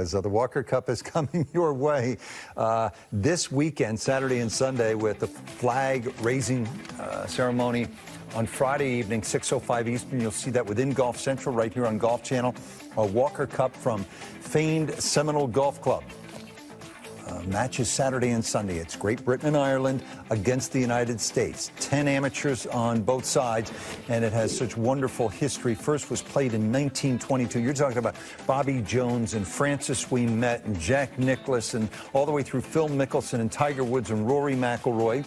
because the Walker Cup is coming your way this weekend, Saturday and Sunday, with the flag raising ceremony on Friday evening, 6:05 Eastern. You'll see that within Golf Central right here on Golf Channel. A Walker Cup from famed Seminole Golf Club. Matches Saturday and Sunday. It's Great Britain and Ireland against the United States. 10 amateurs on both sides, and it has such wonderful history. First was played in 1922. You're talking about Bobby Jones and Francis Ouimet and Jack Nicklaus and all the way through Phil Mickelson and Tiger Woods and Rory McIlroy.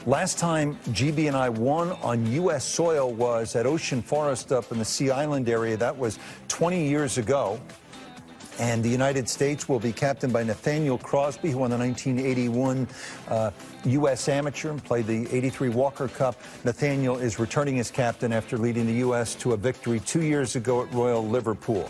Last time GB and I won on U.S. soil was at Ocean Forest up in the Sea Island area. That was 20 years ago. And the United States will be captained by Nathaniel Crosby, who won the 1981 U.S. Amateur and played the 83 Walker Cup. Nathaniel is returning as captain after leading the U.S. to a victory 2 years ago at Royal Liverpool.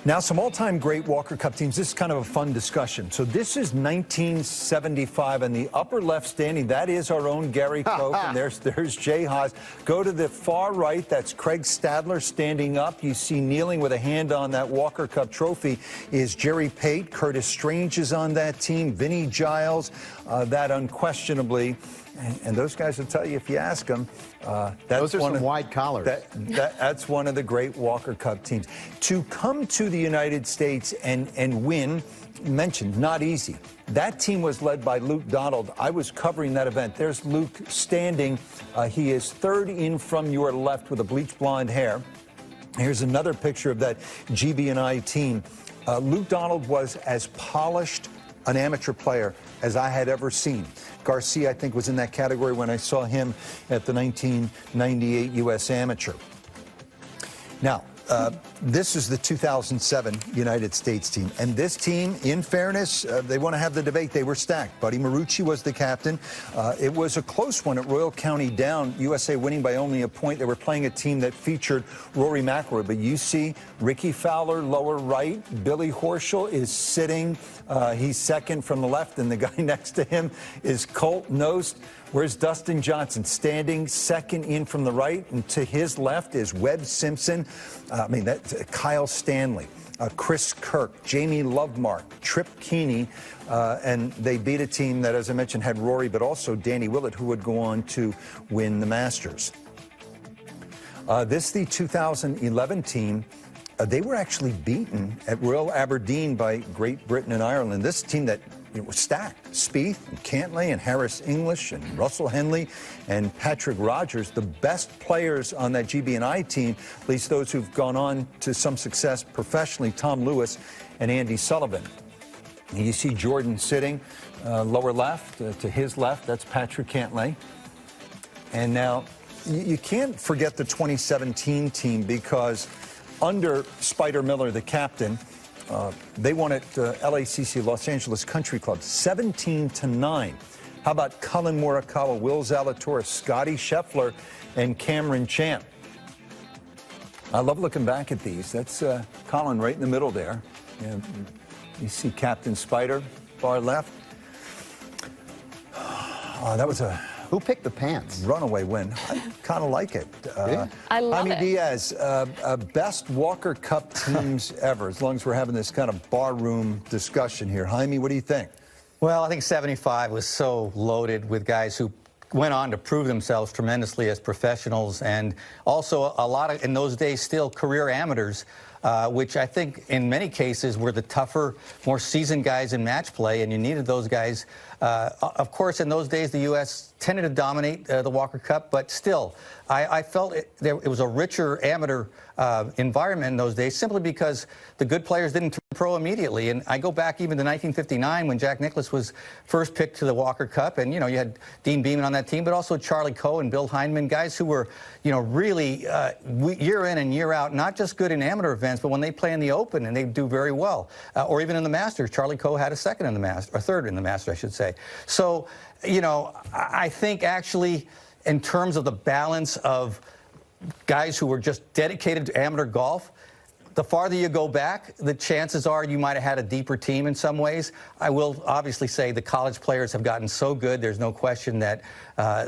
Now, some all-time great Walker Cup teams. This is kind of a fun discussion. So this is 1975, and the upper left standing, that is our own Gary Koch, and there's Jay Haas. Go to the far right, that's Craig Stadler standing up. You see kneeling with a hand on that Walker Cup trophy is Jerry Pate. Curtis Strange is on that team. Vinnie Giles, that unquestionably. And those guys will tell you if you ask them. Those are some wide collars. That's one of the great Walker Cup teams. To come to the United States and win, mentioned, not easy. That team was led by Luke Donald. I was covering that event. There's Luke standing. He is third in from your left with a bleach blonde hair. Here's another picture of that GB&I team. Luke Donald was as polished an amateur player as I had ever seen. Garcia, I think, was in that category when I saw him at the 1998 U.S. Amateur. Now, this is the 2007 United States team. And this team, in fairness, they want to have the debate. They were stacked. Buddy Marucci was the captain. It was a close one at Royal County Down, USA winning by only a point. They were playing a team that featured Rory McIlroy. But you see Ricky Fowler, lower right. Billy Horschel is sitting. He's second from the left, and the guy next to him is Colt Knost. Where's Dustin Johnson? Standing second in from the right, and to his left is Webb Simpson. That's Kyle Stanley, Chris Kirk, Jamie Lovemark, Trip Keeney, and they beat a team that, as I mentioned, had Rory, but also Danny Willett, who would go on to win the Masters. This is the 2011 team. They were actually beaten at Royal Aberdeen by Great Britain and Ireland. This team that was stacked. Spieth and Cantlay and Harris English and Russell Henley and Patrick Rogers, the best players on that GB&I team, at least those who've gone on to some success professionally, Tom Lewis and Andy Sullivan. And you see Jordan sitting lower left. To his left, that's Patrick Cantlay. And now you can't forget the 2017 team because under Spider Miller, the captain, they won at LACC, Los Angeles Country Club, 17-9. How about Cullen Morikawa, Will Zalatoris, Scotty Scheffler, and Cameron Champ? I love looking back at these. That's Colin right in the middle there. You see Captain Spider, far left. That was a... Who picked the pants? Runaway win. I kind of like it. I love it. Jaime Diaz, best Walker Cup teams ever, as long as we're having this kind of barroom discussion here. Jaime, what do you think? Well, I think 75 was so loaded with guys who went on to prove themselves tremendously as professionals, and also a lot of, in those days, still career amateurs, which I think in many cases were the tougher, more seasoned guys in match play, and you needed those guys. Of course, in those days, the U.S. tended to dominate the Walker Cup, but still, I felt it was a richer amateur environment in those days simply because the good players didn't turn pro immediately. And I go back even to 1959 when Jack Nicklaus was first picked to the Walker Cup, and, you know, you had Dean Beeman on that team, but also Charlie Coe and Bill Heineman, guys who were, you know, really year in and year out, not just good in amateur events, but when they play in the Open and they do very well, or even in the Masters. Charlie Coe had a second in the Masters, or third in the Masters, I should say. So, you know, I think actually in terms of the balance of guys who were just dedicated to amateur golf, the farther you go back, the chances are you might have had a deeper team in some ways. I will obviously say the college players have gotten so good, there's no question that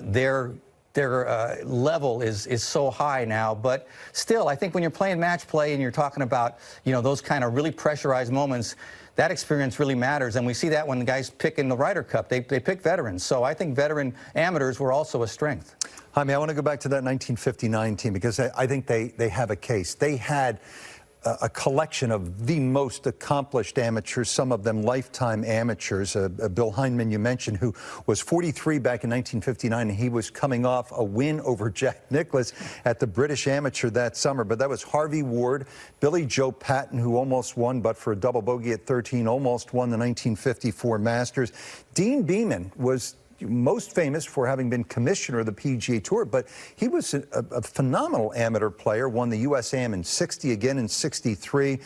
their their level is so high now. But still, I think when you're playing match play and you're talking about, you know, those kind of really pressurized moments, that experience really matters. And we see that when the guys pick in the Ryder Cup. They pick veterans. So I think veteran amateurs were also a strength. Jaime, I want to go back to that 1959 team because I think they have a case. They had a collection of the most accomplished amateurs, some of them lifetime amateurs. Bill Hindman, you mentioned, who was 43 back in 1959, and he was coming off a win over Jack Nicklaus at the British Amateur that summer. But that was Harvey Ward, Billy Joe Patton, who almost won, but for a double bogey at 13, almost won the 1954 Masters. Dean Beman was most famous for having been commissioner of the PGA Tour, but he was a phenomenal amateur player, won the U.S. Am in 60, again in 63.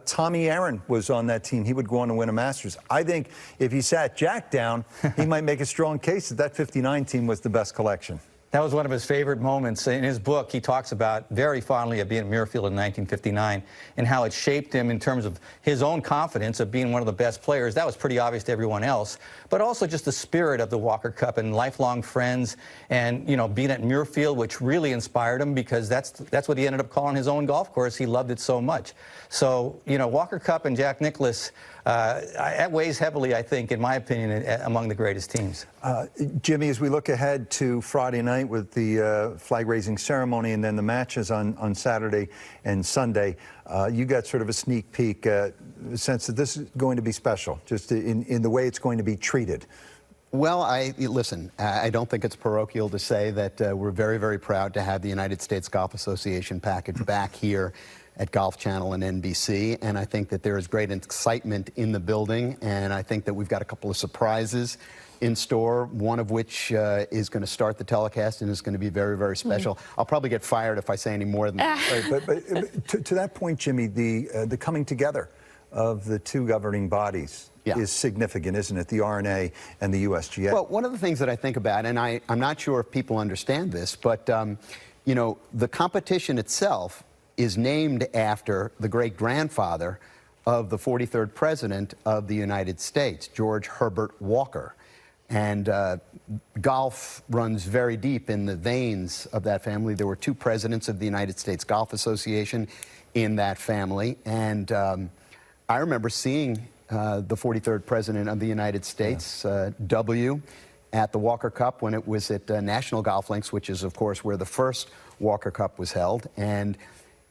Tommy Aaron was on that team. He would go on to win a Masters. I think if he sat Jack down, he might make a strong case that that 59 team was the best collection. That was one of his favorite moments. In his book, he talks about very fondly of being at Muirfield in 1959 and how it shaped him in terms of his own confidence of being one of the best players. That was pretty obvious to everyone else, but also just the spirit of the Walker Cup and lifelong friends and, you know, being at Muirfield, which really inspired him because that's what he ended up calling his own golf course. He loved it so much. So, you know, Walker Cup and Jack Nicklaus, that weighs heavily, I think, in my opinion, among the greatest teams. Jimmy, as we look ahead to Friday night with the flag-raising ceremony and then the matches on Saturday and Sunday, you got sort of a sneak peek, sense that this is going to be special, just in the way it's going to be treated. Well, listen, I don't think it's parochial to say that we're very, very proud to have the United States Golf Association package back here at Golf Channel and NBC, and I think that there is great excitement in the building, and I think that we've got a couple of surprises in store, one of which is going to start the telecast and is going to be very, very special. I'll probably get fired if I say any more than that. Right, but to that point, Jimmy, the coming together of the two governing bodies is significant, isn't it? The R&A and the USGA. Well, one of the things that I think about, and I'm not sure if people understand this, but you know, the competition itself is named after the great-grandfather of the 43rd President of the United States, George Herbert Walker. And golf runs very deep in the veins of that family. There were two presidents of the United States Golf Association in that family. And I remember seeing the 43rd President of the United States, W., at the Walker Cup when it was at National Golf Links, which is, of course, where the first Walker Cup was held. And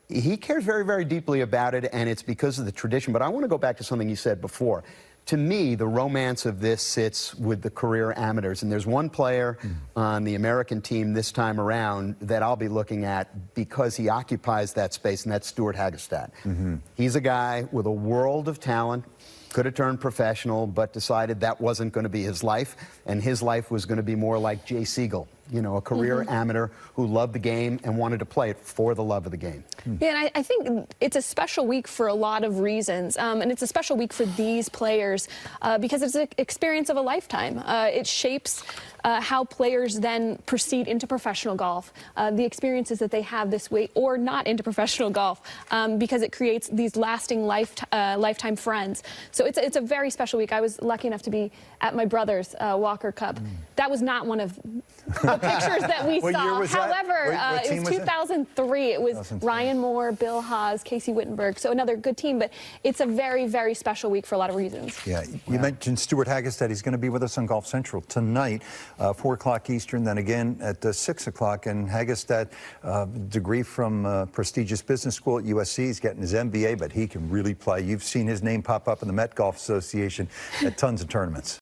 he cares very, very deeply about it, and it's because of the tradition. But I want to go back to something you said before. To me, the romance of this sits with the career amateurs. And there's one player on the American team this time around that I'll be looking at because he occupies that space, and that's Stuart Hagestad. He's a guy with a world of talent, could have turned professional, but decided that wasn't going to be his life, and his life was going to be more like Jay Siegel, you know, a career amateur who loved the game and wanted to play it for the love of the game. Yeah, and I think it's a special week for a lot of reasons, and it's a special week for these players because it's an experience of a lifetime. It shapes how players then proceed into professional golf, the experiences that they have this week, or not into professional golf, because it creates these lasting lifetime friends. So it's a very special week. I was lucky enough to be at my brother's Walker Cup. That was not one of the pictures that we saw. However, it was 2003. It was Ryan Moore, Bill Haas, Casey Wittenberg. So another good team, but it's a very, very special week for a lot of reasons. Yeah, you mentioned Stuart Hagestad. He's going to be with us on Golf Central tonight, 4 o'clock Eastern, then again at 6 o'clock. And Hagestad, degree from prestigious business school at USC. He's getting his MBA, but he can really play. You've seen his name pop up in the Met Golf Association at tons of tournaments.